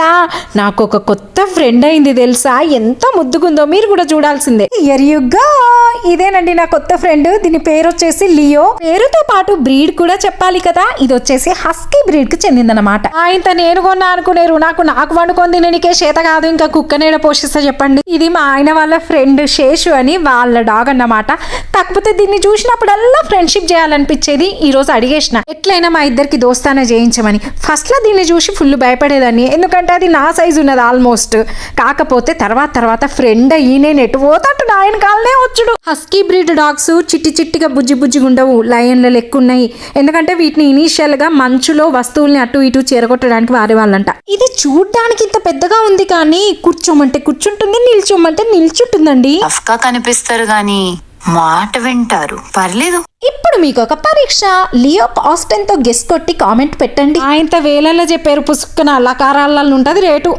వల్ల నాకు ఒక కొత్త ఫ్రెండ్ అయింది తెలుసా, ఎంత ముద్దుగుందో, మీరు కూడా చూడాల్సిందే. ఎరియుగ్గా ఇదేనండి నా కొత్త ఫ్రెండ్. దీని పేరు వచ్చేసి లియో. పేరుతో పాటు బ్రీడ్ కూడా చెప్పాలి కదా, ఇది వచ్చేసి హస్కీ బ్రీడ్ కి చెందిందనమాట. ఇంత నేను కొన్నా అనుకునేరు, నాకు వండుకొని తిననికే చేత కాదు, ఇంకా కుక్కనేడ పోషిస్తా చెప్పండి. ఇది మా ఆయన వాళ్ళ ఫ్రెండ్ శేషు అని, వాళ్ళ డాగ్ అన్నమాట. కాకపోతే దీన్ని చూసినప్పుడల్లా ఫ్రెండ్షిప్ చేయాలనిపించేది. ఈ రోజు అడిగేసిన ఎట్లయినా మా ఇద్దరికి దోస్తానే చేయించమని. ఫస్ట్ లో దీన్ని చూసి ఫుల్ భయపడేదాన్ని, ఎందుకంటే అది నా సైజు ఉన్నది ఆల్మోస్ట్. కాకపోతే తర్వాత ఫ్రెండ్ అయ్యి నేను ఎటు పోతట్టు నాయన కాలనే వచ్చుడు. హస్కీ బ్రీడ్ డాగ్స్ చిట్టిగా బుజ్జిగా ఉండవు, లయన్ల లెక్క ఉన్నాయి. ఎందుకంటే వీటిని ఇనీషియల్ గా మంచులో వస్తువుల్ని అటు ఇటు చేరగొట్టడానికి వాడేవాళ్ళంట. ఇది చూడ్డానికి ఇంత పెద్దగా ఉంది కానీ కూర్చోమంటే కూర్చుంటుంది, నిల్చోమంటే నిల్చుంటుందండి. అఫ్కా కనిపిస్తారు గాని మాట వింటారు, పర్లేదు. ఇప్పుడు మీకు ఒక పరీక్ష. లియో కాస్ట్ ఎంతో గెస్ కొట్టి కామెంట్ పెట్టండి. ఆయనత వేలల్లో చెప్పారు, పుసుక్కున అల్లకారాలలో ఉంటది రేటు.